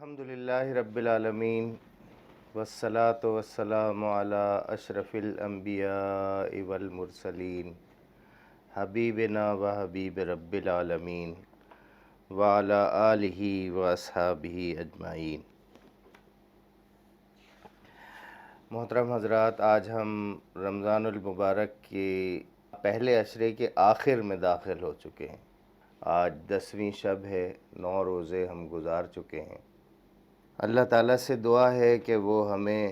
الحمدللہ رب العالمین والصلاة والسلام علی اشرف الانبیاء والمرسلین حبیبنا و حبیب رب العالمین وعلی آلہ و اصحابہ اجمعین۔ محترم حضرات، آج ہم رمضان المبارک کے پہلے عشرے کے آخر میں داخل ہو چکے ہیں۔ آج 10ویں شب ہے، 9 روزے ہم گزار چکے ہیں۔ اللہ تعالیٰ سے دعا ہے کہ وہ ہمیں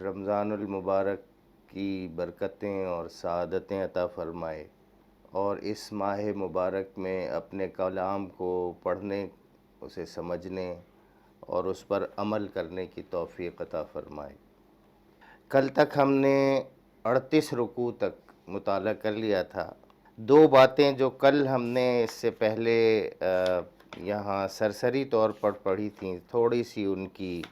رمضان المبارک کی برکتیں اور سعادتیں عطا فرمائے اور اس ماہ مبارک میں اپنے کلام کو پڑھنے، اسے سمجھنے اور اس پر عمل کرنے کی توفیق عطا فرمائے۔ کل تک ہم نے 38 رکوع تک مطالعہ کر لیا تھا۔ 2 باتیں جو کل ہم نے اس سے پہلے یہاں سرسری طور پر پڑھی تھیں، تھوڑی سی ان کی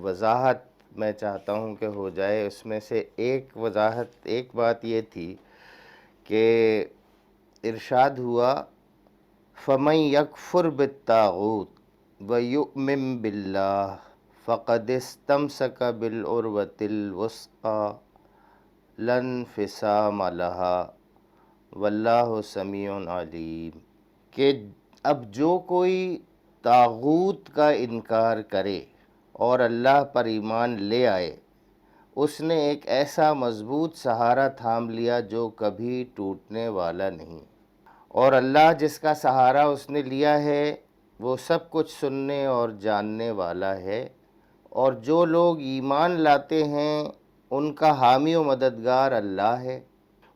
وضاحت میں چاہتا ہوں کہ ہو جائے۔ اس میں سے ایک بات یہ تھی کہ ارشاد ہوا فَمَن يَكْفُرْ بِالطَّاغُوتِ وَيُؤْمِن بِاللَّهِ فَقَدِ اسْتَمْسَكَ بِالْعُرْوَةِ الْوُثْقَىٰ لَا انفصام لَهَا وَاللَّهُ سَمِيعٌ عَلِيمٌ، کہ اب جو کوئی طاغوت کا انکار کرے اور اللہ پر ایمان لے آئے، اس نے ایک ایسا مضبوط سہارا تھام لیا جو کبھی ٹوٹنے والا نہیں، اور اللہ جس کا سہارا اس نے لیا ہے وہ سب کچھ سننے اور جاننے والا ہے۔ اور جو لوگ ایمان لاتے ہیں ان کا حامی و مددگار اللہ ہے،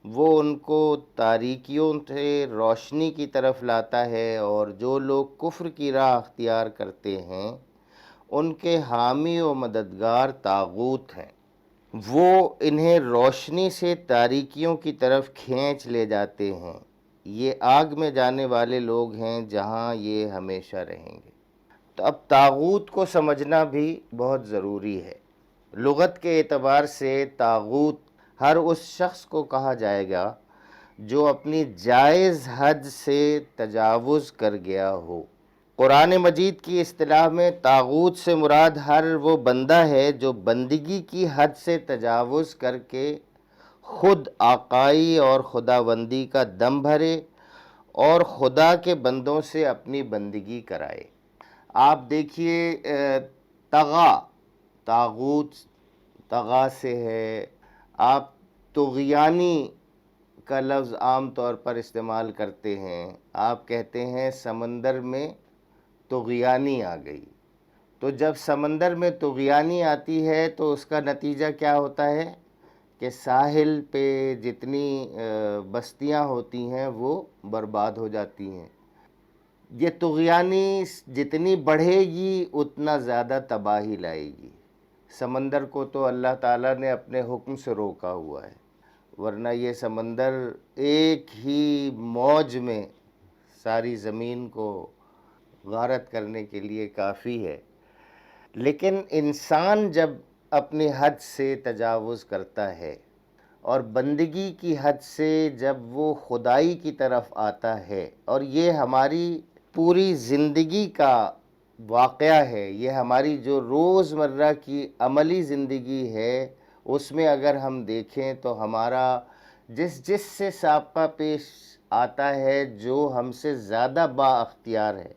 وہ ان کو تاریکیوں سے روشنی کی طرف لاتا ہے، اور جو لوگ کفر کی راہ اختیار کرتے ہیں ان کے حامی و مددگار طاغوت ہیں، وہ انہیں روشنی سے تاریکیوں کی طرف کھینچ لے جاتے ہیں۔ یہ آگ میں جانے والے لوگ ہیں جہاں یہ ہمیشہ رہیں گے۔ تو اب طاغوت کو سمجھنا بھی بہت ضروری ہے۔ لغت کے اعتبار سے طاغوت ہر اس شخص کو کہا جائے گا جو اپنی جائز حد سے تجاوز کر گیا ہو۔ قرآن مجید کی اصطلاح میں طاغوت سے مراد ہر وہ بندہ ہے جو بندگی کی حد سے تجاوز کر کے خود آقائی اور خداوندی کا دم بھرے اور خدا کے بندوں سے اپنی بندگی کرائے۔ آپ دیکھیے طاغوت طغا سے ہے۔ آپ طغیانی کا لفظ عام طور پر استعمال کرتے ہیں، آپ کہتے ہیں سمندر میں طغیانی آ گئی۔ تو جب سمندر میں طغیانی آتی ہے تو اس کا نتیجہ کیا ہوتا ہے کہ ساحل پہ جتنی بستیاں ہوتی ہیں وہ برباد ہو جاتی ہیں۔ یہ طغیانی جتنی بڑھے گی اتنا زیادہ تباہی لائے گی۔ سمندر کو تو اللہ تعالیٰ نے اپنے حکم سے روکا ہوا ہے، ورنہ یہ سمندر ایک ہی موج میں ساری زمین کو غارت کرنے کے لیے کافی ہے۔ لیکن انسان جب اپنی حد سے تجاوز کرتا ہے اور بندگی کی حد سے جب وہ خدائی کی طرف آتا ہے، اور یہ ہماری پوری زندگی کا واقعہ ہے، یہ ہماری جو روزمرہ کی عملی زندگی ہے اس میں اگر ہم دیکھیں تو ہمارا جس سے سابقہ پیش آتا ہے، جو ہم سے زیادہ با اختیار ہے،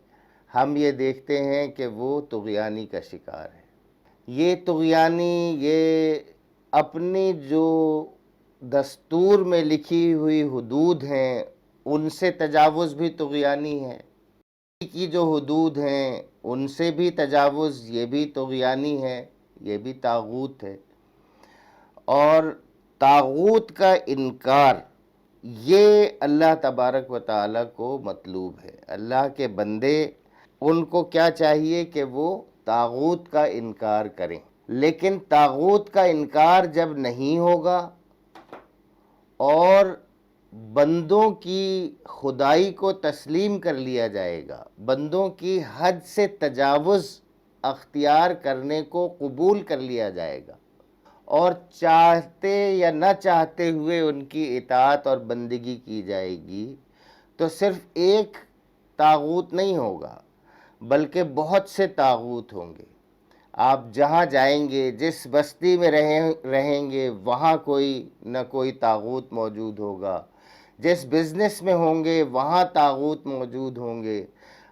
ہم یہ دیکھتے ہیں کہ وہ طغیانی کا شکار ہے۔ یہ طغیانی یہ اپنی جو دستور میں لکھی ہوئی حدود ہیں ان سے تجاوز بھی طغیانی ہے، کی جو حدود ہیں ان سے بھی تجاوز یہ بھی طغیانی ہے، یہ بھی طاغوت ہے۔ اور طاغوت کا انکار یہ اللہ تبارک و تعالیٰ کو مطلوب ہے۔ اللہ کے بندے ان کو کیا چاہیے کہ وہ طاغوت کا انکار کریں، لیکن طاغوت کا انکار جب نہیں ہوگا اور بندوں کی خدائی کو تسلیم کر لیا جائے گا، بندوں کی حد سے تجاوز اختیار کرنے کو قبول کر لیا جائے گا، اور چاہتے یا نہ چاہتے ہوئے ان کی اطاعت اور بندگی کی جائے گی، تو صرف ایک طاغوت نہیں ہوگا بلکہ بہت سے طاغوت ہوں گے۔ آپ جہاں جائیں گے، جس بستی میں رہیں گے، وہاں کوئی نہ کوئی طاغوت موجود ہوگا۔ جس بزنس میں ہوں گے وہاں طاغوت موجود ہوں گے۔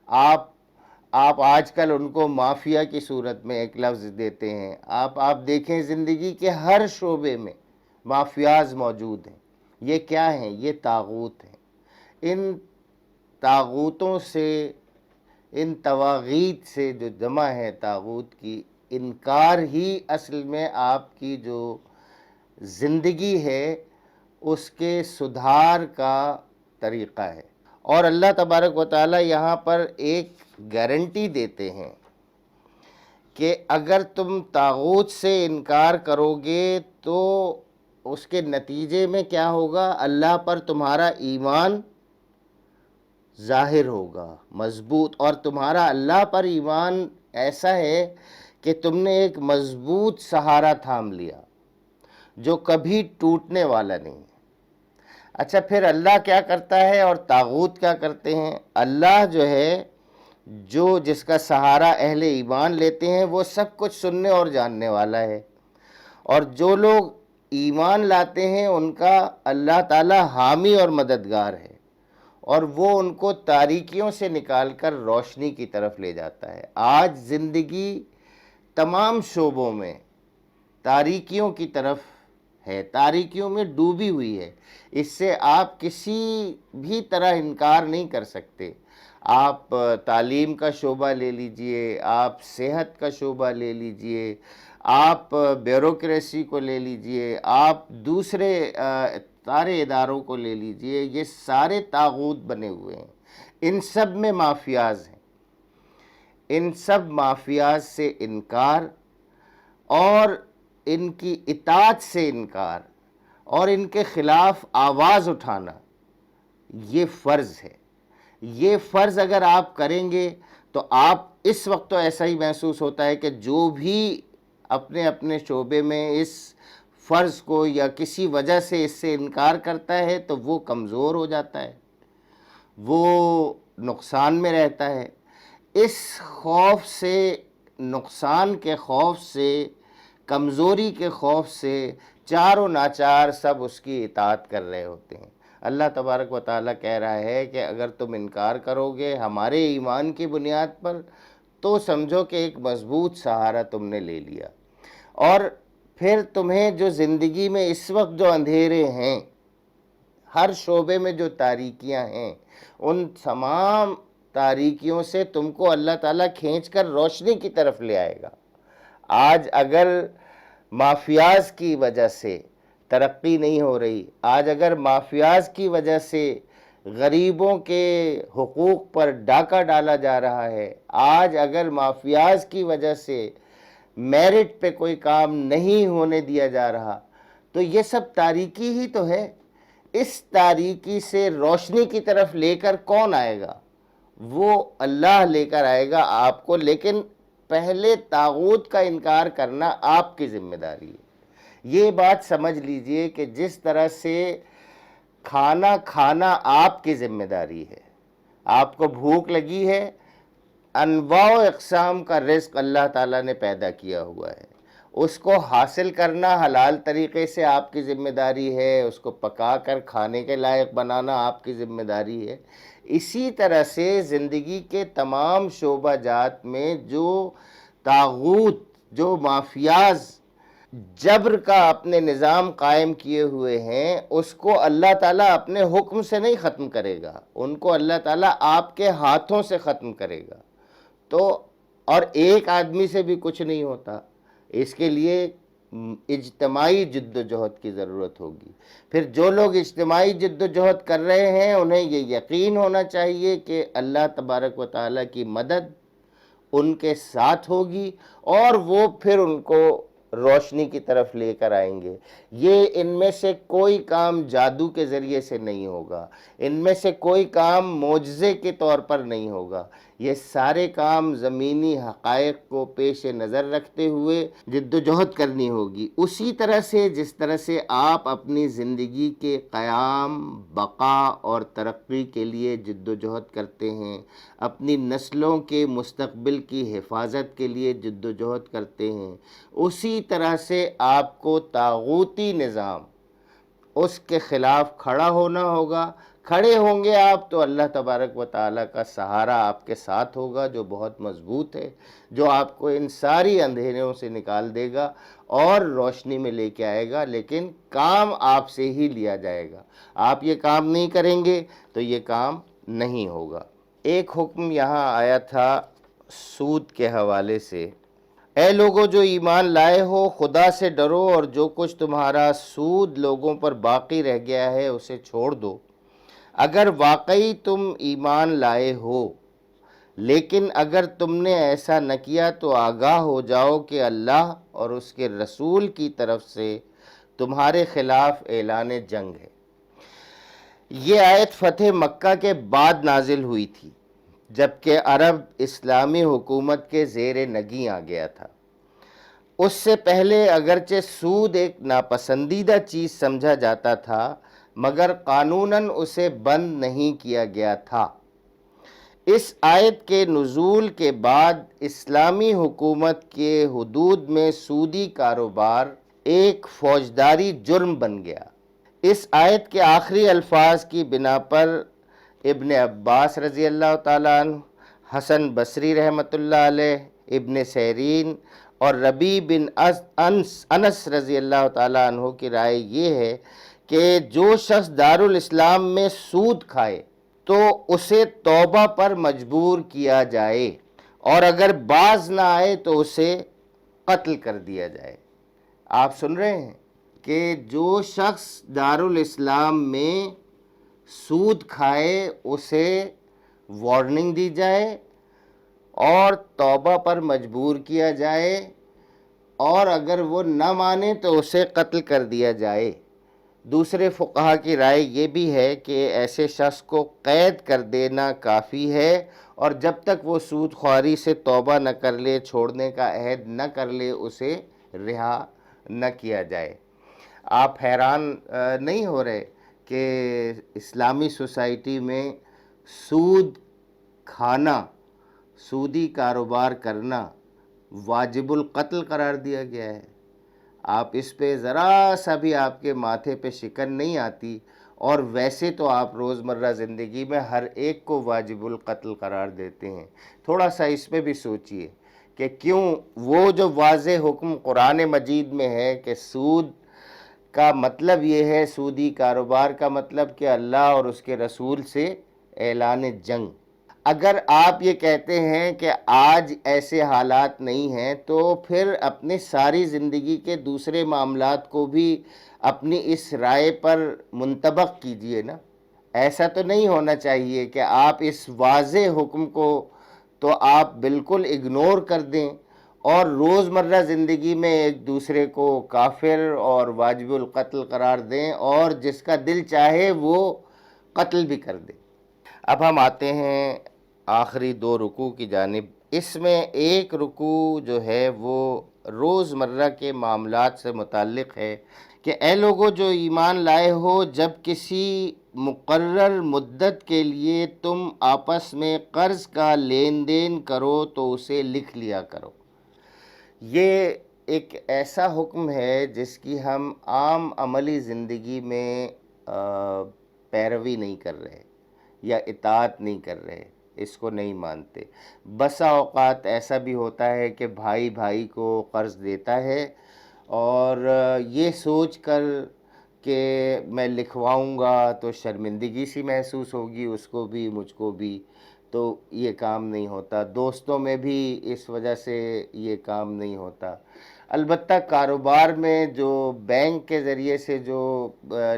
آپ آج کل ان کو مافیا کی صورت میں ایک لفظ دیتے ہیں۔ آپ دیکھیں زندگی کے ہر شعبے میں مافیاز موجود ہیں۔ یہ کیا ہیں؟ یہ طاغوت ہیں۔ ان طاغوتوں سے، ان طواغیت سے جو جمع ہے طاغوت کی، انکار ہی اصل میں آپ کی جو زندگی ہے اس کے سدھار کا طریقہ ہے۔ اور اللہ تبارک و تعالی یہاں پر ایک گارنٹی دیتے ہیں کہ اگر تم طاغوت سے انکار کرو گے تو اس کے نتیجے میں کیا ہوگا؟ اللہ پر تمہارا ایمان ظاہر ہوگا، مضبوط، اور تمہارا اللہ پر ایمان ایسا ہے کہ تم نے ایک مضبوط سہارا تھام لیا جو کبھی ٹوٹنے والا نہیں ہے۔ اچھا، پھر اللہ کیا کرتا ہے اور طاغوت کیا کرتے ہیں؟ اللہ جو ہے، جس کا سہارا اہل ایمان لیتے ہیں، وہ سب کچھ سننے اور جاننے والا ہے، اور جو لوگ ایمان لاتے ہیں ان کا اللہ تعالی حامی اور مددگار ہے، اور وہ ان کو تاریکیوں سے نکال کر روشنی کی طرف لے جاتا ہے۔ آج زندگی تمام شعبوں میں تاریکیوں کی طرف ہے، تاریکیوں میں ڈوبی ہوئی ہے۔ اس سے آپ کسی بھی طرح انکار نہیں کر سکتے۔ آپ تعلیم کا شعبہ لے لیجئے، آپ صحت کا شعبہ لے لیجئے، آپ بیوروکریسی کو لے لیجئے، آپ دوسرے سارے اداروں کو لے لیجئے، یہ سارے طاغوت بنے ہوئے ہیں۔ ان سب میں مافیاز ہیں۔ ان سب مافیاز سے انکار اور ان کی اطاعت سے انکار اور ان کے خلاف آواز اٹھانا، یہ فرض ہے۔ یہ فرض اگر آپ کریں گے تو آپ اس وقت تو ایسا ہی محسوس ہوتا ہے کہ جو بھی اپنے اپنے شعبے میں اس فرض کو یا کسی وجہ سے اس سے انکار کرتا ہے تو وہ کمزور ہو جاتا ہے، وہ نقصان میں رہتا ہے۔ اس خوف سے، نقصان کے خوف سے، کمزوری کے خوف سے چار و ناچار سب اس کی اطاعت کر رہے ہوتے ہیں۔ اللہ تبارک و تعالیٰ کہہ رہا ہے کہ اگر تم انکار کرو گے ہمارے ایمان کی بنیاد پر تو سمجھو کہ ایک مضبوط سہارا تم نے لے لیا، اور پھر تمہیں جو زندگی میں اس وقت جو اندھیرے ہیں، ہر شعبے میں جو تاریکیاں ہیں، ان تمام تاریکیوں سے تم کو اللہ تعالیٰ کھینچ کر روشنی کی طرف لے آئے گا۔ آج اگر مافیاز کی وجہ سے ترقی نہیں ہو رہی، آج اگر مافیاز کی وجہ سے غریبوں کے حقوق پر ڈاکہ ڈالا جا رہا ہے، آج اگر مافیاز کی وجہ سے میرٹ پہ کوئی کام نہیں ہونے دیا جا رہا، تو یہ سب تاریکی ہی تو ہے۔ اس تاریکی سے روشنی کی طرف لے کر کون آئے گا؟ وہ اللہ لے کر آئے گا آپ کو، لیکن پہلے طاغوت کا انکار کرنا آپ کی ذمہ داری ہے۔ یہ بات سمجھ لیجئے کہ جس طرح سے کھانا کھانا آپ کی ذمہ داری ہے، آپ کو بھوک لگی ہے، انواع و اقسام کا رزق اللہ تعالیٰ نے پیدا کیا ہوا ہے، اس کو حاصل کرنا حلال طریقے سے آپ کی ذمہ داری ہے، اس کو پکا کر کھانے کے لائق بنانا آپ کی ذمہ داری ہے۔ اسی طرح سے زندگی کے تمام شعبہ جات میں جو طاغوت، جو مافیاز جبر کا اپنے نظام قائم کیے ہوئے ہیں، اس کو اللہ تعالیٰ اپنے حکم سے نہیں ختم کرے گا، ان کو اللہ تعالیٰ آپ کے ہاتھوں سے ختم کرے گا۔ تو اور ایک آدمی سے بھی کچھ نہیں ہوتا، اس کے لیے اجتماعی جد و جہد کی ضرورت ہوگی۔ پھر جو لوگ اجتماعی جد و جہد کر رہے ہیں انہیں یہ یقین ہونا چاہیے کہ اللہ تبارک و تعالیٰ کی مدد ان کے ساتھ ہوگی، اور وہ پھر ان کو روشنی کی طرف لے کر آئیں گے۔ یہ ان میں سے کوئی کام جادو کے ذریعے سے نہیں ہوگا، ان میں سے کوئی کام معجزے کے طور پر نہیں ہوگا، یہ سارے کام زمینی حقائق کو پیش نظر رکھتے ہوئے جد و جہد کرنی ہوگی، اسی طرح سے جس طرح سے آپ اپنی زندگی کے قیام، بقا اور ترقی کے لیے جد و جہد کرتے ہیں، اپنی نسلوں کے مستقبل کی حفاظت کے لیے جد و جہد کرتے ہیں، اسی طرح سے آپ کو طاغوتی نظام اس کے خلاف کھڑا ہونا ہوگا۔ کھڑے ہوں گے آپ تو اللہ تبارک و تعالیٰ کا سہارا آپ کے ساتھ ہوگا، جو بہت مضبوط ہے، جو آپ کو ان ساری اندھیروں سے نکال دے گا اور روشنی میں لے کے آئے گا، لیکن کام آپ سے ہی لیا جائے گا۔ آپ یہ کام نہیں کریں گے تو یہ کام نہیں ہوگا۔ ایک حکم یہاں آیا تھا سود کے حوالے سے، اے لوگو جو ایمان لائے ہو، خدا سے ڈرو اور جو کچھ تمہارا سود لوگوں پر باقی رہ گیا ہے اسے چھوڑ دو۔ اگر واقعی تم ایمان لائے ہو، لیکن اگر تم نے ایسا نہ کیا تو آگاہ ہو جاؤ کہ اللہ اور اس کے رسول کی طرف سے تمہارے خلاف اعلان جنگ ہے۔ یہ آیت فتح مکہ کے بعد نازل ہوئی تھی، جبکہ عرب اسلامی حکومت کے زیر نگیں آ گیا تھا۔ اس سے پہلے اگرچہ سود ایک ناپسندیدہ چیز سمجھا جاتا تھا، مگر قانوناً اسے بند نہیں کیا گیا تھا۔ اس آیت کے نزول کے بعد اسلامی حکومت کے حدود میں سودی کاروبار ایک فوجداری جرم بن گیا۔ اس آیت کے آخری الفاظ کی بنا پر ابن عباس رضی اللہ تعالیٰ عنہ، حسن بصری رحمۃ اللہ علیہ، ابن سیرین اور ربیع بن انس رضی اللہ تعالیٰ عنہ کی رائے یہ ہے کہ جو شخص دارالاسلام میں سود کھائے تو اسے توبہ پر مجبور کیا جائے، اور اگر باز نہ آئے تو اسے قتل کر دیا جائے۔ آپ سن رہے ہیں کہ جو شخص دارالاسلام میں سود کھائے اسے وارننگ دی جائے اور توبہ پر مجبور کیا جائے، اور اگر وہ نہ مانے تو اسے قتل کر دیا جائے۔ دوسرے فقہا کی رائے یہ بھی ہے کہ ایسے شخص کو قید کر دینا کافی ہے، اور جب تک وہ سود خواری سے توبہ نہ کر لے، چھوڑنے کا عہد نہ کر لے، اسے رہا نہ کیا جائے۔ آپ حیران نہیں ہو رہے کہ اسلامی سوسائٹی میں سود کھانا، سودی کاروبار کرنا واجب القتل قرار دیا گیا ہے؟ آپ اس پہ ذرا سا بھی آپ کے ماتھے پہ شکن نہیں آتی، اور ویسے تو آپ روزمرہ زندگی میں ہر ایک کو واجب القتل قرار دیتے ہیں۔ تھوڑا سا اس پہ بھی سوچئے کہ کیوں وہ جو واضح حکم قرآن مجید میں ہے کہ سود کا مطلب یہ ہے، سودی کاروبار کا مطلب کہ اللہ اور اس کے رسول سے اعلان جنگ۔ اگر آپ یہ کہتے ہیں کہ آج ایسے حالات نہیں ہیں، تو پھر اپنے ساری زندگی کے دوسرے معاملات کو بھی اپنی اس رائے پر منطبق کیجئے نا۔ ایسا تو نہیں ہونا چاہیے کہ آپ اس واضح حکم کو تو آپ بالکل اگنور کر دیں، اور روزمرہ زندگی میں ایک دوسرے کو کافر اور واجب القتل قرار دیں، اور جس کا دل چاہے وہ قتل بھی کر دیں۔ اب ہم آتے ہیں آخری دو رکوع کی جانب۔ اس میں ایک رکوع جو ہے وہ روزمرہ کے معاملات سے متعلق ہے کہ اے لوگو جو ایمان لائے ہو، جب کسی مقرر مدت کے لیے تم آپس میں قرض کا لین دین کرو تو اسے لکھ لیا کرو۔ یہ ایک ایسا حکم ہے جس کی ہم عام عملی زندگی میں پیروی نہیں کر رہے یا اطاعت نہیں کر رہے، اس کو نہیں مانتے۔ بسا اوقات ایسا بھی ہوتا ہے کہ بھائی بھائی کو قرض دیتا ہے اور یہ سوچ کر کہ میں لکھواؤں گا تو شرمندگی سی محسوس ہوگی اس کو بھی مجھ کو بھی، تو یہ کام نہیں ہوتا۔ دوستوں میں بھی اس وجہ سے یہ کام نہیں ہوتا۔ البتہ کاروبار میں جو بینک کے ذریعے سے جو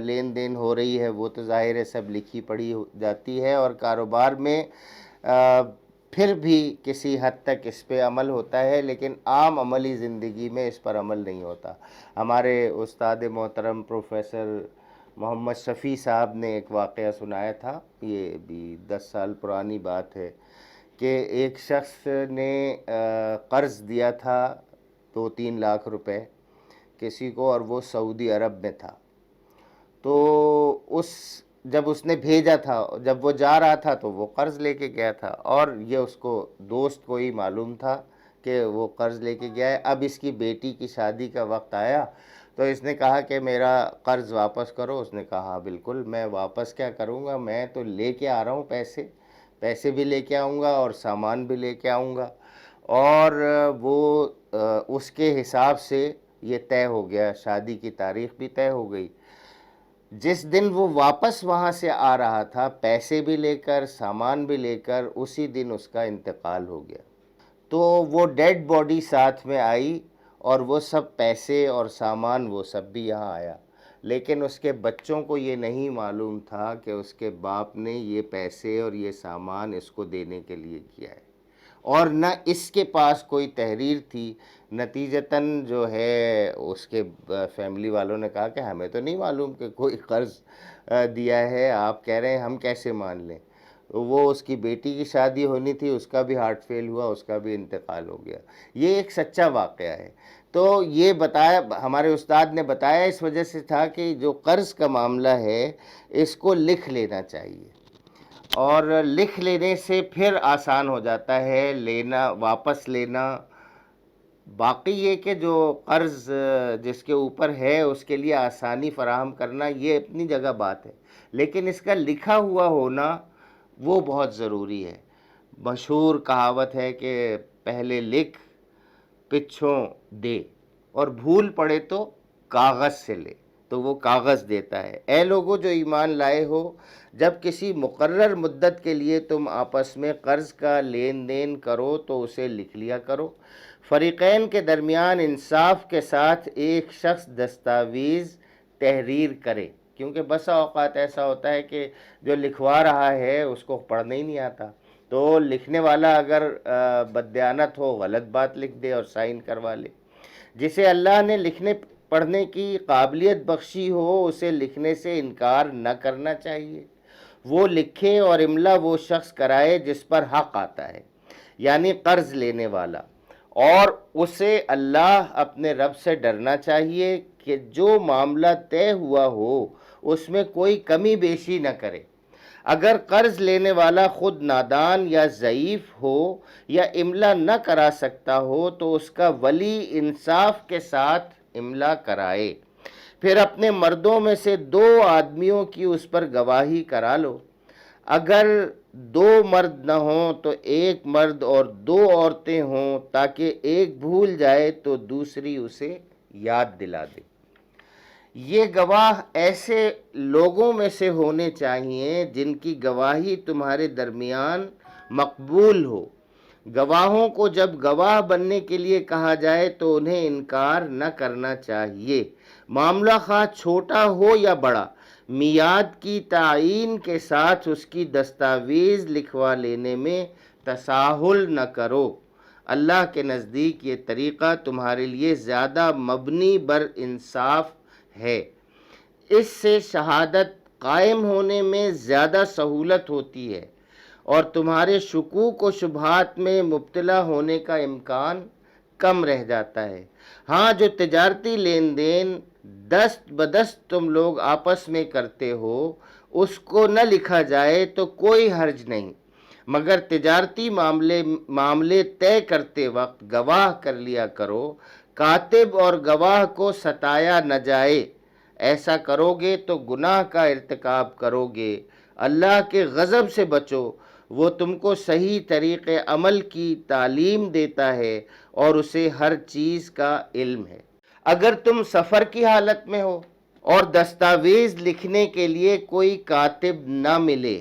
لین دین ہو رہی ہے وہ تو ظاہر ہے سب لکھی پڑھی جاتی ہے، اور کاروبار میں پھر بھی کسی حد تک اس پہ عمل ہوتا ہے، لیکن عام عملی زندگی میں اس پر عمل نہیں ہوتا۔ ہمارے استاد محترم پروفیسر محمد شفیع صاحب نے ایک واقعہ سنایا تھا، یہ بھی 10 سال پرانی بات ہے، کہ ایک شخص نے قرض دیا تھا 2-3 لاکھ روپے کسی کو، اور وہ سعودی عرب میں تھا. تو جب اس نے بھیجا تھا، جب وہ جا رہا تھا تو وہ قرض لے کے گیا تھا، اور یہ اس کو دوست کو ہی معلوم تھا کہ وہ قرض لے کے گیا ہے. اب اس کی بیٹی کی شادی کا وقت آیا تو اس نے کہا کہ میرا قرض واپس کرو. اس نے کہا ہاں بالکل، میں واپس کیا کروں گا، میں تو لے کے آ رہا ہوں پیسے بھی لے کے آؤں گا اور سامان بھی لے کے آؤں گا. اور وہ اس کے حساب سے یہ طے ہو گیا، شادی کی تاریخ بھی طے ہو گئی. جس دن وہ واپس وہاں سے آ رہا تھا پیسے بھی لے کر سامان بھی لے کر، اسی دن اس کا انتقال ہو گیا. تو وہ ڈیڈ باڈی ساتھ میں آئی اور وہ سب پیسے اور سامان وہ سب بھی یہاں آیا، لیکن اس کے بچوں کو یہ نہیں معلوم تھا کہ اس کے باپ نے یہ پیسے اور یہ سامان اس کو دینے کے لیے کیا ہے، اور نہ اس کے پاس کوئی تحریر تھی. نتیجتاً جو ہے اس کے فیملی والوں نے کہا کہ ہمیں تو نہیں معلوم کہ کوئی قرض دیا ہے، آپ کہہ رہے ہیں، ہم کیسے مان لیں. وہ اس کی بیٹی کی شادی ہونی تھی، اس کا بھی ہارٹ فیل ہوا، اس کا بھی انتقال ہو گیا. یہ ایک سچا واقعہ ہے. تو یہ بتایا، ہمارے استاد نے بتایا اس وجہ سے تھا کہ جو قرض کا معاملہ ہے اس کو لکھ لینا چاہیے، اور لکھ لینے سے پھر آسان ہو جاتا ہے لینا، واپس لینا. باقی یہ کہ جو قرض جس کے اوپر ہے اس کے لیے آسانی فراہم کرنا یہ اپنی جگہ بات ہے، لیکن اس کا لکھا ہوا ہونا وہ بہت ضروری ہے. مشہور کہاوت ہے کہ پہلے لکھ پچھوں دے، اور بھول پڑے تو کاغذ سے لے، تو وہ کاغذ دیتا ہے. اے لوگو جو ایمان لائے ہو، جب کسی مقرر مدت کے لیے تم آپس میں قرض کا لین دین کرو تو اسے لکھ لیا کرو. فریقین کے درمیان انصاف کے ساتھ ایک شخص دستاویز تحریر کرے، کیونکہ بسا اوقات ایسا ہوتا ہے کہ جو لکھوا رہا ہے اس کو پڑھنا ہی نہیں آتا، تو لکھنے والا اگر بددیانت ہو غلط بات لکھ دے اور سائن کروا لے. جسے اللہ نے لکھنے پڑھنے کی قابلیت بخشی ہو اسے لکھنے سے انکار نہ کرنا چاہیے. وہ لکھے اور املا وہ شخص کرائے جس پر حق آتا ہے، یعنی قرض لینے والا، اور اسے اللہ اپنے رب سے ڈرنا چاہیے کہ جو معاملہ طے ہوا ہو اس میں کوئی کمی بیشی نہ کرے. اگر قرض لینے والا خود نادان یا ضعیف ہو یا املا نہ کرا سکتا ہو تو اس کا ولی انصاف کے ساتھ املا کرائے، پھر اپنے مردوں میں سے 2 آدمیوں کی اس پر گواہی کرا لو. اگر 2 مرد نہ ہوں تو 1 مرد اور 2 عورتیں ہوں، تاکہ ایک بھول جائے تو دوسری اسے یاد دلا دے. یہ گواہ ایسے لوگوں میں سے ہونے چاہیے جن کی گواہی تمہارے درمیان مقبول ہو. گواہوں کو جب گواہ بننے کے لیے کہا جائے تو انہیں انکار نہ کرنا چاہیے، معاملہ خواہ چھوٹا ہو یا بڑا. میعاد کی تعیین کے ساتھ اس کی دستاویز لکھوا لینے میں تساہل نہ کرو. اللہ کے نزدیک یہ طریقہ تمہارے لیے زیادہ مبنی بر انصاف ہے. اس سے شہادت قائم ہونے میں زیادہ سہولت ہوتی ہے اور تمہارے شکوک و شبہات میں مبتلا ہونے کا امکان کم رہ جاتا ہے. ہاں، جو تجارتی لین دین دست بدست تم لوگ آپس میں کرتے ہو اس کو نہ لکھا جائے تو کوئی حرج نہیں، مگر تجارتی معاملے طے کرتے وقت گواہ کر لیا کرو. کاتب اور گواہ کو ستایا نہ جائے، ایسا کرو گے تو گناہ کا ارتکاب کرو گے. اللہ کے غضب سے بچو، وہ تم کو صحیح طریق عمل کی تعلیم دیتا ہے اور اسے ہر چیز کا علم ہے. اگر تم سفر کی حالت میں ہو اور دستاویز لکھنے کے لیے کوئی کاتب نہ ملے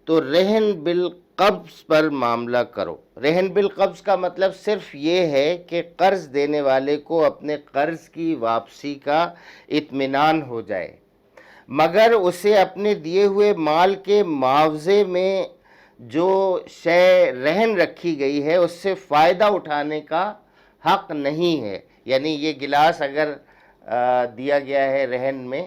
تو رہن بالقبض پر معاملہ کرو. رہن بالقبض کا مطلب صرف یہ ہے کہ قرض دینے والے کو اپنے قرض کی واپسی کا اطمینان ہو جائے، مگر اسے اپنے دیے ہوئے مال کے معاوضے میں جو شے رہن رکھی گئی ہے اس سے فائدہ اٹھانے کا حق نہیں ہے. یعنی یہ گلاس اگر دیا گیا ہے رہن میں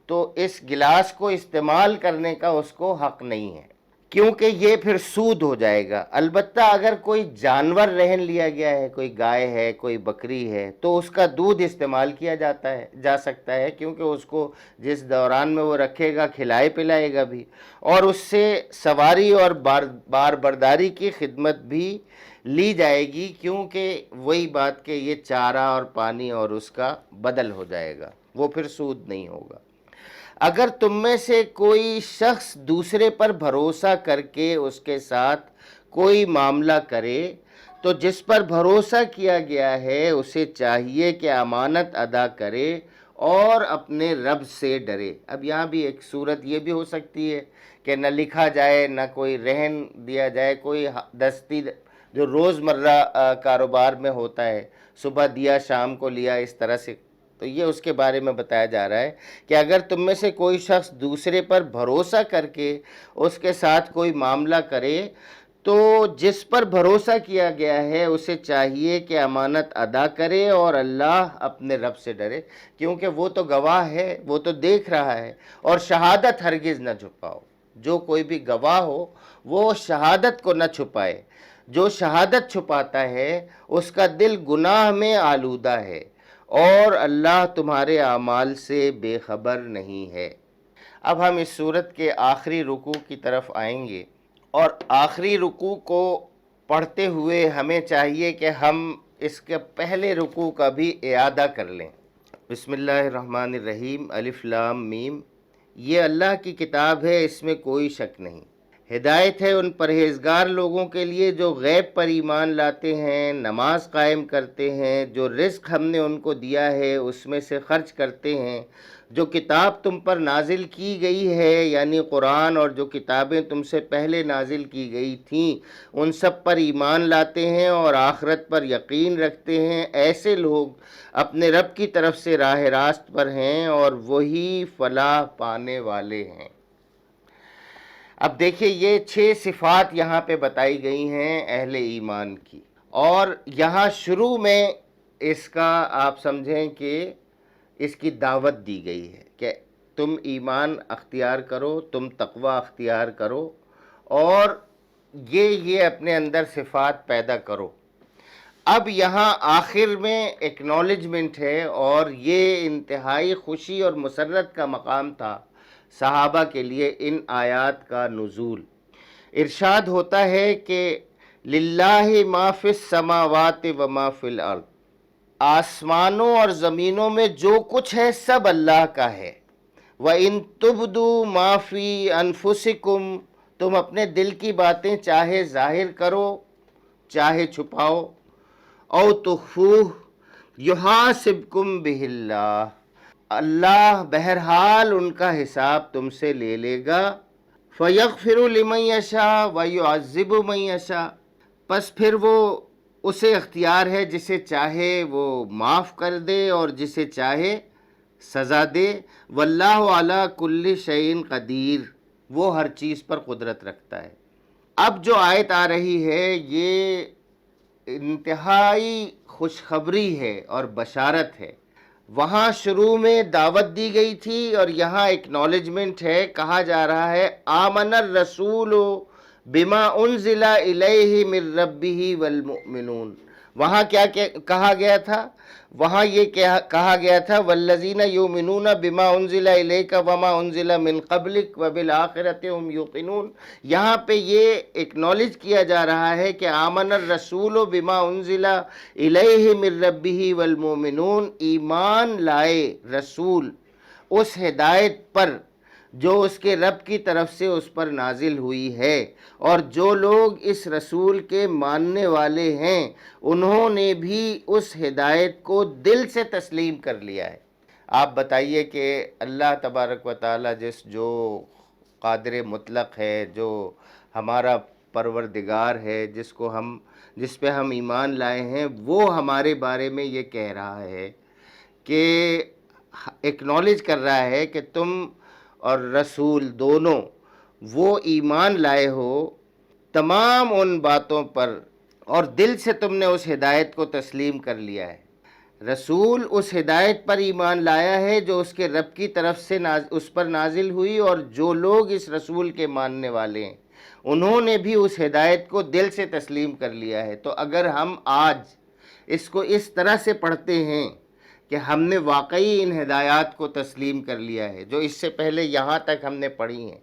تو اس گلاس کو استعمال کرنے کا اس کو حق نہیں ہے. کیونکہ یہ پھر سود ہو جائے گا۔ البتہ اگر کوئی جانور رہن لیا گیا ہے، کوئی گائے ہے، کوئی بکری ہے، تو اس کا دودھ استعمال کیا جا سکتا ہے، کیونکہ اس کو جس دوران میں وہ رکھے گا کھلائے پلائے گا بھی، اور اس سے سواری اور بار برداری کی خدمت بھی لی جائے گی، کیونکہ وہی بات کہ یہ چارہ اور پانی اور اس کا بدل ہو جائے گا، وہ پھر سود نہیں ہوگا۔ اگر تم میں سے کوئی شخص دوسرے پر بھروسہ کر کے اس کے ساتھ کوئی معاملہ کرے تو جس پر بھروسہ کیا گیا ہے اسے چاہیے کہ امانت ادا کرے اور اپنے رب سے ڈرے۔ اب یہاں بھی ایک صورت یہ بھی ہو سکتی ہے کہ نہ لکھا جائے، نہ کوئی رہن دیا جائے، کوئی دستی جو روز مرہ کاروبار میں ہوتا ہے، صبح دیا شام کو لیا، اس طرح سے، تو یہ اس کے بارے میں بتایا جا رہا ہے کہ اگر تم میں سے کوئی شخص دوسرے پر بھروسہ کر کے اس کے ساتھ کوئی معاملہ کرے تو جس پر بھروسہ کیا گیا ہے اسے چاہیے کہ امانت ادا کرے اور اللہ اپنے رب سے ڈرے، کیونکہ وہ تو گواہ ہے، وہ تو دیکھ رہا ہے، اور شہادت ہرگز نہ چھپاؤ۔ جو کوئی بھی گواہ ہو وہ شہادت کو نہ چھپائے، جو شہادت چھپاتا ہے اس کا دل گناہ میں آلودہ ہے، اور اللہ تمہارے اعمال سے بے خبر نہیں ہے۔ اب ہم اس سورت کے آخری رکوع کی طرف آئیں گے، اور آخری رکوع کو پڑھتے ہوئے ہمیں چاہیے کہ ہم اس کے پہلے رکوع کا بھی اعادہ کر لیں۔ بسم اللہ الرحمن الرحیم، الف لام میم۔ یہ اللہ کی کتاب ہے، اس میں کوئی شک نہیں۔ ہدایت ہے ان پرہیزگار لوگوں کے لیے جو غیب پر ایمان لاتے ہیں، نماز قائم کرتے ہیں، جو رزق ہم نے ان کو دیا ہے اس میں سے خرچ کرتے ہیں، جو کتاب تم پر نازل کی گئی ہے یعنی قرآن، اور جو کتابیں تم سے پہلے نازل کی گئی تھیں ان سب پر ایمان لاتے ہیں اور آخرت پر یقین رکھتے ہیں، ایسے لوگ اپنے رب کی طرف سے راہ راست پر ہیں اور وہی فلاح پانے والے ہیں۔ اب دیکھیں یہ 6 صفات یہاں پہ بتائی گئی ہیں اہل ایمان کی، اور یہاں شروع میں اس کا آپ سمجھیں کہ اس کی دعوت دی گئی ہے کہ تم ایمان اختیار کرو، تم تقوی اختیار کرو، اور یہ اپنے اندر صفات پیدا کرو۔ اب یہاں آخر میں ایکنالجمنٹ ہے، اور یہ انتہائی خوشی اور مسرت کا مقام تھا صحابہ کے لیے ان آیات کا نزول۔ ارشاد ہوتا ہے کہ للہ ما فی السماوات و ما فی الارض، آسمانوں اور زمینوں میں جو کچھ ہے سب اللہ کا ہے۔ وَإِن تُبْدُوا مَا فِي أَنفُسِكُمْ، تم اپنے دل کی باتیں چاہے ظاہر کرو چاہے چھپاؤ، او تخفوہ یحاسبکم بہ اللہ، اللہ بہرحال ان کا حساب تم سے لے لے گا۔ فَيَغْفِرُ لِمَن يَشَاءُ وَيُعَذِّبُ مَن يَشَاءُ، پس پھر وہ اسے اختیار ہے جسے چاہے وہ معاف کر دے اور جسے چاہے سزا دے۔ واللہ علی کل شیء قدیر، وہ ہر چیز پر قدرت رکھتا ہے۔ اب جو آیت آ رہی ہے یہ انتہائی خوشخبری ہے اور بشارت ہے۔ وہاں شروع میں دعوت دی گئی تھی اور یہاں ایکنالجمنٹ ہے، کہا جا رہا ہے آمن الرسول بما انزل الیہ من ربہ والمؤمنون۔ وہاں کیا کہا گیا تھا؟ وہاں یہ کہا گیا تھا والذین یؤمنون بما انزل الیک وما انزل من قبلک وبالآخرۃ هم یوقنون۔ یہاں پہ یہ ایکنالج کیا جا رہا ہے کہ آمن الرسول بما انزل الیہ من ربہ والمؤمنون، ایمان لائے رسول اس ہدایت پر جو اس کے رب کی طرف سے اس پر نازل ہوئی ہے، اور جو لوگ اس رسول کے ماننے والے ہیں انہوں نے بھی اس ہدایت کو دل سے تسلیم کر لیا ہے۔ آپ بتائیے کہ اللہ تبارک و تعالی جو قادر مطلق ہے، جو ہمارا پروردگار ہے، جس پہ ہم ایمان لائے ہیں، وہ ہمارے بارے میں یہ کہہ رہا ہے کہ ایکنالج کر رہا ہے کہ تم اور رسول دونوں وہ ایمان لائے ہو تمام ان باتوں پر، اور دل سے تم نے اس ہدایت کو تسلیم کر لیا ہے۔ رسول اس ہدایت پر ایمان لایا ہے جو اس کے رب کی طرف سے اس پر نازل ہوئی، اور جو لوگ اس رسول کے ماننے والے ہیں انہوں نے بھی اس ہدایت کو دل سے تسلیم کر لیا ہے۔ تو اگر ہم آج اس کو اس طرح سے پڑھتے ہیں کہ ہم نے واقعی ان ہدایات کو تسلیم کر لیا ہے جو اس سے پہلے یہاں تک ہم نے پڑھی ہیں،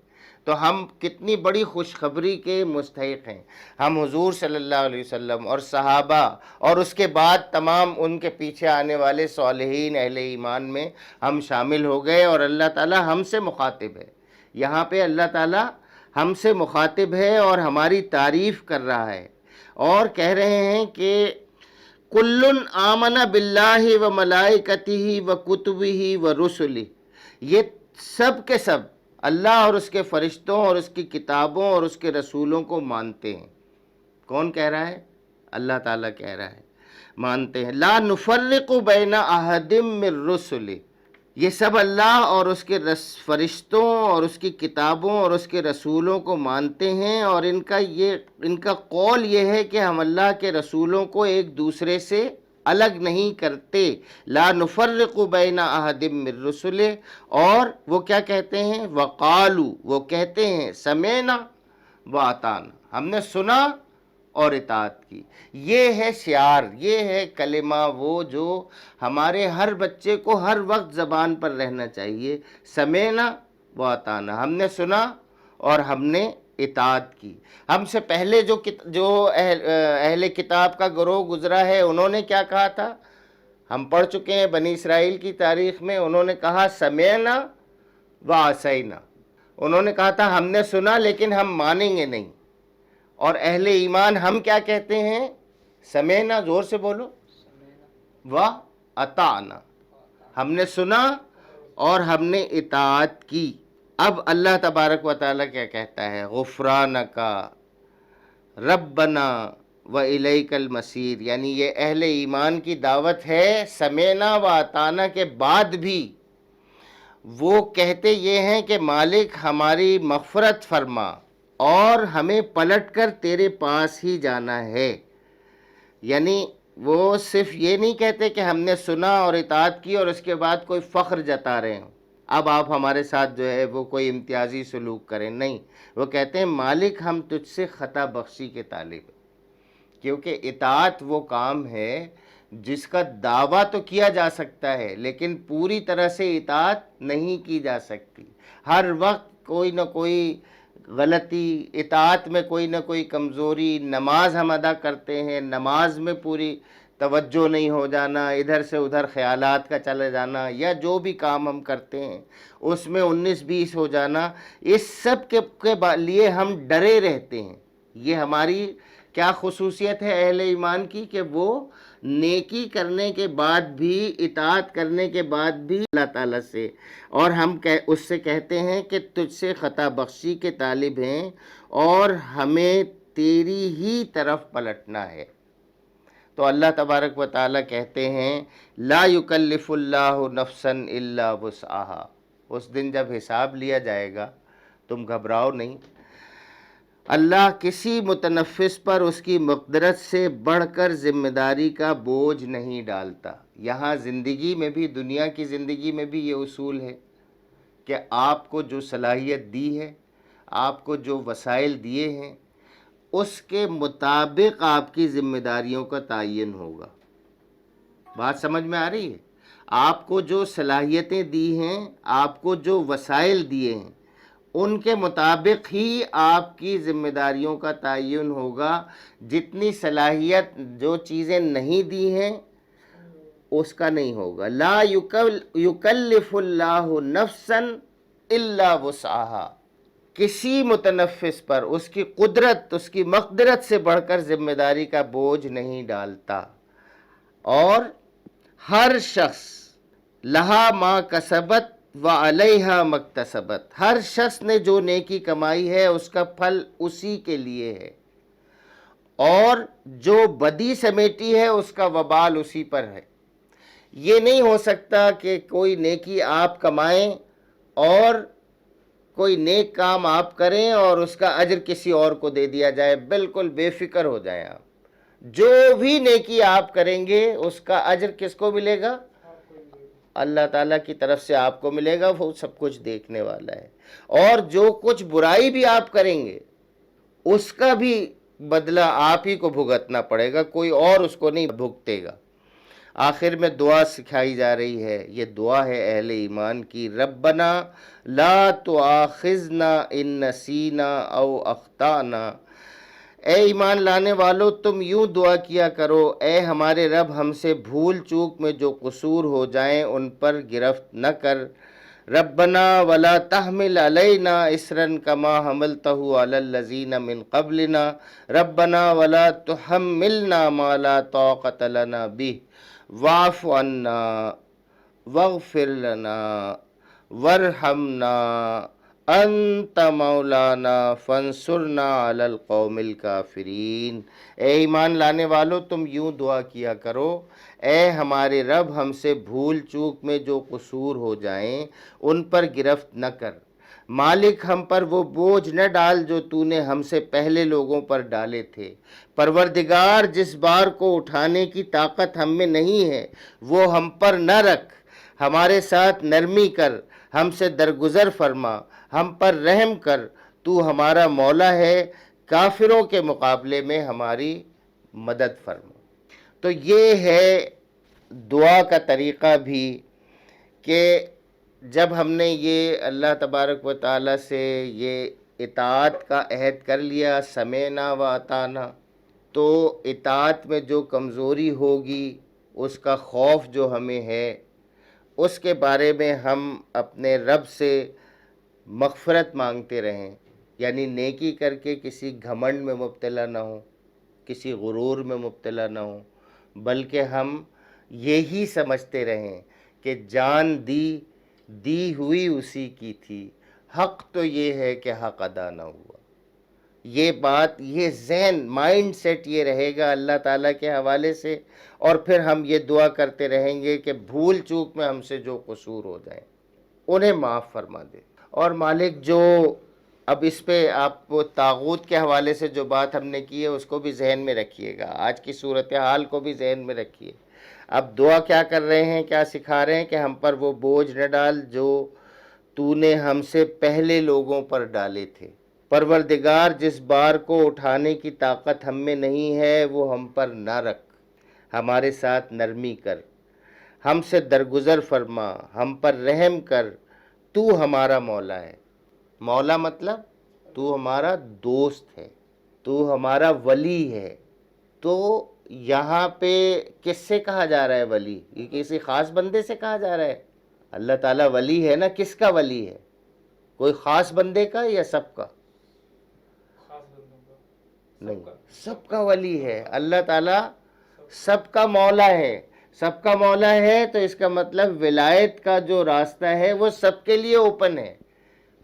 تو ہم کتنی بڑی خوشخبری کے مستحق ہیں۔ ہم حضور صلی اللہ علیہ وسلم اور صحابہ اور اس کے بعد تمام ان کے پیچھے آنے والے صالحین اہل ایمان میں ہم شامل ہو گئے، اور اللہ تعالی ہم سے مخاطب ہے۔ یہاں پہ اللہ تعالی ہم سے مخاطب ہے اور ہماری تعریف کر رہا ہے، اور کہہ رہے ہیں کہ کلن آمن باللہ و ملائکتہ و کتبہ و رسلہ، یہ سب کے سب اللہ اور اس کے فرشتوں اور اس کی کتابوں اور اس کے رسولوں کو مانتے ہیں۔ کون کہہ رہا ہے؟ اللہ تعالیٰ کہہ رہا ہے مانتے ہیں۔ لا نفرق بین احد من رسلہ، یہ سب اللہ اور اس کے فرشتوں اور اس کی کتابوں اور اس کے رسولوں کو مانتے ہیں، اور ان کا قول یہ ہے کہ ہم اللہ کے رسولوں کو ایک دوسرے سے الگ نہیں کرتے۔ لا نفرق بین احد من رسلہ، اور وہ کیا کہتے ہیں؟ وقالو، وہ کہتے ہیں سمعنا واطعنا، ہم نے سنا اور اطاعت کی۔ یہ ہے شعار، یہ ہے کلمہ، وہ جو ہمارے ہر بچے کو ہر وقت زبان پر رہنا چاہیے۔ سمعنا واطعنا، ہم نے سنا اور ہم نے اطاعت کی۔ ہم سے پہلے جو اہل کتاب کا گروہ گزرا ہے، انہوں نے کیا کہا تھا؟ ہم پڑھ چکے ہیں بنی اسرائیل کی تاریخ میں، انہوں نے کہا سمعنا وعصینا، انہوں نے کہا تھا ہم نے سنا لیکن ہم مانیں گے نہیں۔ اور اہل ایمان ہم کیا کہتے ہیں؟ سمعنا، زور سے بولو، واطعنا، ہم نے سنا اور ہم نے اطاعت کی۔ اب اللہ تبارک و تعالیٰ کیا کہتا ہے؟ غفرانک ربنا وإلیک المصیر، یعنی یہ اہل ایمان کی دعوت ہے۔ سمعنا و اطعنا کے بعد بھی وہ کہتے یہ ہیں کہ مالک ہماری مغفرت فرما اور ہمیں پلٹ کر تیرے پاس ہی جانا ہے۔ یعنی وہ صرف یہ نہیں کہتے کہ ہم نے سنا اور اطاعت کی اور اس کے بعد کوئی فخر جتا رہے ہوں، اب آپ ہمارے ساتھ جو ہے وہ کوئی امتیازی سلوک کریں، نہیں، وہ کہتے ہیں مالک ہم تجھ سے خطا بخشی کے طالب ہیں۔ کیونکہ اطاعت وہ کام ہے جس کا دعویٰ تو کیا جا سکتا ہے لیکن پوری طرح سے اطاعت نہیں کی جا سکتی۔ ہر وقت کوئی نہ کوئی غلطی، اطاعت میں کوئی نہ کوئی کمزوری، نماز ہم ادا کرتے ہیں، نماز میں پوری توجہ نہیں ہو جانا، ادھر سے ادھر خیالات کا چلے جانا، یا جو بھی کام ہم کرتے ہیں اس میں 19-20 ہو جانا، اس سب کے لیے ہم ڈرے رہتے ہیں۔ یہ ہماری کیا خصوصیت ہے اہل ایمان کی کہ وہ نیکی کرنے کے بعد بھی، اطاعت کرنے کے بعد بھی اللہ تعالیٰ سے، اور ہم اس سے کہتے ہیں کہ تجھ سے خطا بخشی کے طالب ہیں اور ہمیں تیری ہی طرف پلٹنا ہے۔ تو اللہ تبارک و تعالیٰ کہتے ہیں لا یکلف اللہ نفسا الا وسعها، اس دن جب حساب لیا جائے گا تم گھبراؤ نہیں، اللہ کسی متنفس پر اس کی مقدرت سے بڑھ کر ذمہ داری کا بوجھ نہیں ڈالتا۔ یہاں زندگی میں بھی، دنیا کی زندگی میں بھی یہ اصول ہے کہ آپ کو جو صلاحیت دی ہے، آپ کو جو وسائل دیے ہیں، اس کے مطابق آپ کی ذمہ داریوں کا تعین ہوگا۔ بات سمجھ میں آ رہی ہے؟ آپ کو جو صلاحیتیں دی ہیں، آپ کو جو وسائل دیے ہیں، ان کے مطابق ہی آپ کی ذمہ داریوں کا تعین ہوگا۔ جتنی صلاحیت جو چیزیں نہیں دی ہیں اس کا نہیں ہوگا۔ لا یکلف اللہ نفسا الا وسعها، کسی متنفس پر اس کی قدرت، اس کی مقدرت سے بڑھ کر ذمہ داری کا بوجھ نہیں ڈالتا، اور ہر شخص لہا ما کسبت وعلیہا مکتسبت، ہر شخص نے جو نیکی کمائی ہے اس کا پھل اسی کے لیے ہے، اور جو بدی سمیٹی ہے اس کا وبال اسی پر ہے۔ یہ نہیں ہو سکتا کہ کوئی نیکی آپ کمائیں اور کوئی نیک کام آپ کریں اور اس کا اجر کسی اور کو دے دیا جائے۔ بالکل بے فکر ہو جائیں آپ، جو بھی نیکی آپ کریں گے اس کا اجر کس کو ملے گا؟ اللہ تعالیٰ کی طرف سے آپ کو ملے گا، وہ سب کچھ دیکھنے والا ہے۔ اور جو کچھ برائی بھی آپ کریں گے اس کا بھی بدلہ آپ ہی کو بھگتنا پڑے گا، کوئی اور اس کو نہیں بھگتے گا۔ آخر میں دعا سکھائی جا رہی ہے، یہ دعا ہے اہل ایمان کی، ربنا لا تؤاخذنا ان نسینا او اخطانا۔ اے ایمان لانے والو، تم یوں دعا کیا کرو، اے ہمارے رب ہم سے بھول چوک میں جو قصور ہو جائیں ان پر گرفت نہ کر۔ ربنا ولا تحمل علینا اسرا کما حملتہ علی الذین من قبلنا ربنا ولا تحملنا ما لا طاقت لنا بہ واعف عنا واغفر لنا وارحمنا انت مولانا فانصرنا علی القوم الکافرین۔ اے ایمان لانے والو، تم یوں دعا کیا کرو، اے ہمارے رب ہم سے بھول چوک میں جو قصور ہو جائیں ان پر گرفت نہ کر، مالک ہم پر وہ بوجھ نہ ڈال جو تو نے ہم سے پہلے لوگوں پر ڈالے تھے، پروردگار جس بار کو اٹھانے کی طاقت ہم میں نہیں ہے وہ ہم پر نہ رکھ، ہمارے ساتھ نرمی کر، ہم سے درگزر فرما، ہم پر رحم کر، تو ہمارا مولا ہے، کافروں کے مقابلے میں ہماری مدد فرما۔ تو یہ ہے دعا کا طریقہ بھی کہ جب ہم نے یہ اللہ تبارک و تعالیٰ سے یہ اطاعت کا عہد کر لیا، سمعنا و اطعنا، تو اطاعت میں جو کمزوری ہوگی، اس کا خوف جو ہمیں ہے، اس کے بارے میں ہم اپنے رب سے مغفرت مانگتے رہیں، یعنی نیکی کر کے کسی گھمنڈ میں مبتلا نہ ہوں، کسی غرور میں مبتلا نہ ہوں، بلکہ ہم یہی سمجھتے رہیں کہ جان دی ہوئی اسی کی تھی، حق تو یہ ہے کہ حق ادا نہ ہوا۔ یہ بات، یہ ذہن، مائنڈ سیٹ یہ رہے گا اللہ تعالیٰ کے حوالے سے، اور پھر ہم یہ دعا کرتے رہیں گے کہ بھول چوک میں ہم سے جو قصور ہو جائیں انہیں معاف فرما دے۔ اور مالک جو اب اس پہ آپ وہ طاغوت کے حوالے سے جو بات ہم نے کی ہے اس کو بھی ذہن میں رکھیے گا، آج کی صورتحال کو بھی ذہن میں رکھیے۔ اب دعا کیا کر رہے ہیں، کیا سکھا رہے ہیں کہ ہم پر وہ بوجھ نہ ڈال جو تو نے ہم سے پہلے لوگوں پر ڈالے تھے، پروردگار جس بار کو اٹھانے کی طاقت ہم میں نہیں ہے وہ ہم پر نہ رکھ، ہمارے ساتھ نرمی کر، ہم سے درگزر فرما، ہم پر رحم کر، تو ہمارا مولا ہے۔ مولا مطلب تو ہمارا دوست ہے، تو ہمارا ولی ہے۔ تو یہاں پہ کس سے کہا جا رہا ہے ولی؟ یہ کسی خاص بندے سے کہا جا رہا ہے؟ اللہ تعالیٰ ولی ہے نا، کس کا ولی ہے؟ کوئی خاص بندے کا یا سب کا؟ نہیں، سب کا ولی ہے اللہ تعالیٰ، سب کا مولا ہے۔ سب کا مولا ہے تو اس کا مطلب ولایت کا جو راستہ ہے وہ سب کے لیے اوپن ہے،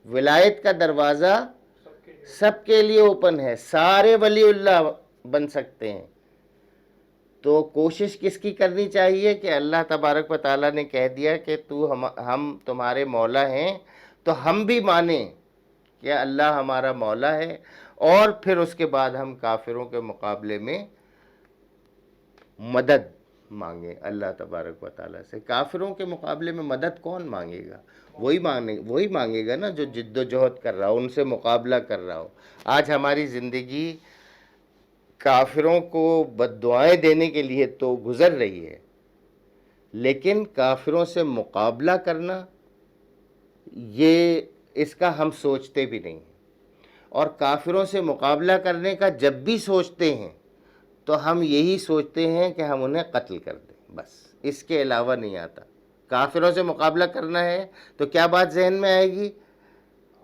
ولایت کا دروازہ سب کے لیے اوپن ہے، سارے ولی اللہ بن سکتے ہیں۔ تو کوشش کس کی کرنی چاہیے کہ اللہ تبارک و تعالیٰ نے کہہ دیا کہ ہم تمہارے مولا ہیں، تو ہم بھی مانیں کہ اللہ ہمارا مولا ہے، اور پھر اس کے بعد ہم کافروں کے مقابلے میں مدد مانگیں اللہ تبارک و تعالیٰ سے۔ کافروں کے مقابلے میں مدد کون مانگے گا؟ وہی مانگے گا نا جو جد و جہد کر رہا ہو، ان سے مقابلہ کر رہا ہو۔ آج ہماری زندگی کافروں کو بد دعائیں دینے کے لیے تو گزر رہی ہے، لیکن کافروں سے مقابلہ کرنا، یہ اس کا ہم سوچتے بھی نہیں ہیں، اور کافروں سے مقابلہ کرنے کا جب بھی سوچتے ہیں تو ہم یہی سوچتے ہیں کہ ہم انہیں قتل کر دیں، بس اس کے علاوہ نہیں آتا۔ کافروں سے مقابلہ کرنا ہے تو کیا بات ذہن میں آئے گی؟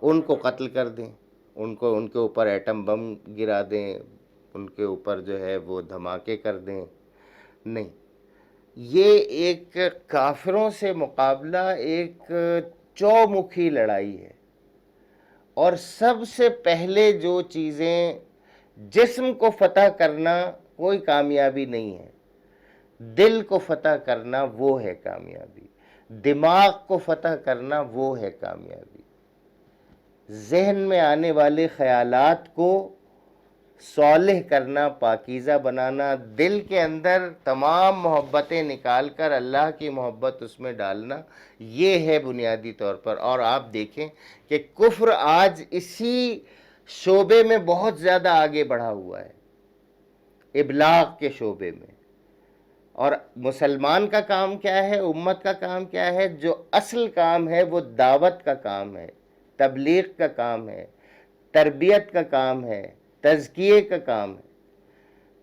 ان کو قتل کر دیں، ان کے اوپر ایٹم بم گرا دیں، ان کے اوپر جو ہے وہ دھماکے کر دیں۔ نہیں، یہ ایک کافروں سے مقابلہ ایک چومکھی لڑائی ہے، اور سب سے پہلے جو چیزیں جسم کو فتح کرنا کوئی کامیابی نہیں ہے، دل کو فتح کرنا وہ ہے کامیابی، دماغ کو فتح کرنا وہ ہے کامیابی، ذہن میں آنے والے خیالات کو صالح کرنا، پاکیزہ بنانا، دل کے اندر تمام محبتیں نکال کر اللہ کی محبت اس میں ڈالنا، یہ ہے بنیادی طور پر۔ اور آپ دیکھیں کہ کفر آج اسی شعبے میں بہت زیادہ آگے بڑھا ہوا ہے، ابلاغ کے شعبے میں۔ اور مسلمان کا کام کیا ہے، امت کا کام کیا ہے؟ جو اصل کام ہے وہ دعوت کا کام ہے، تبلیغ کا کام ہے، تربیت کا کام ہے، تزکیے کا کام ہے۔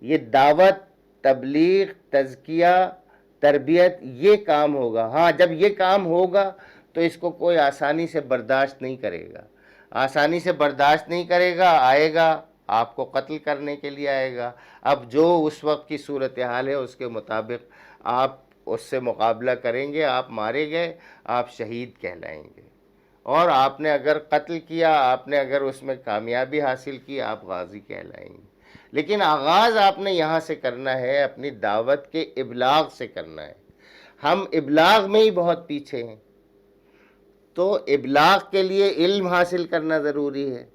یہ دعوت، تبلیغ، تزکیہ، تربیت، یہ کام ہوگا۔ ہاں، جب یہ کام ہوگا تو اس کو کوئی آسانی سے برداشت نہیں کرے گا، آسانی سے برداشت نہیں کرے گا، آئے گا آپ کو قتل کرنے کے لیے آئے گا۔ اب جو اس وقت کی صورتحال ہے اس کے مطابق آپ اس سے مقابلہ کریں گے، آپ مارے گئے، آپ شہید کہلائیں گے۔ اور آپ نے اگر قتل کیا، آپ نے اگر اس میں کامیابی حاصل کی، آپ غازی کہلائیں گے۔ لیکن آغاز آپ نے یہاں سے کرنا ہے، اپنی دعوت کے ابلاغ سے کرنا ہے۔ ہم ابلاغ میں ہی بہت پیچھے ہیں، تو ابلاغ کے لیے علم حاصل کرنا ضروری ہے۔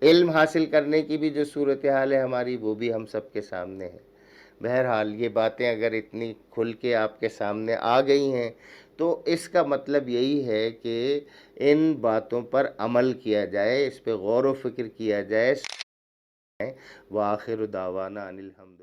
علم حاصل کرنے کی بھی جو صورتحال ہے ہماری، وہ بھی ہم سب کے سامنے ہے۔ بہرحال یہ باتیں اگر اتنی کھل کے آپ کے سامنے آ گئی ہیں تو اس کا مطلب یہی ہے کہ ان باتوں پر عمل کیا جائے، اس پہ غور و فکر کیا جائے۔ وآخر دعوانا ان الحمد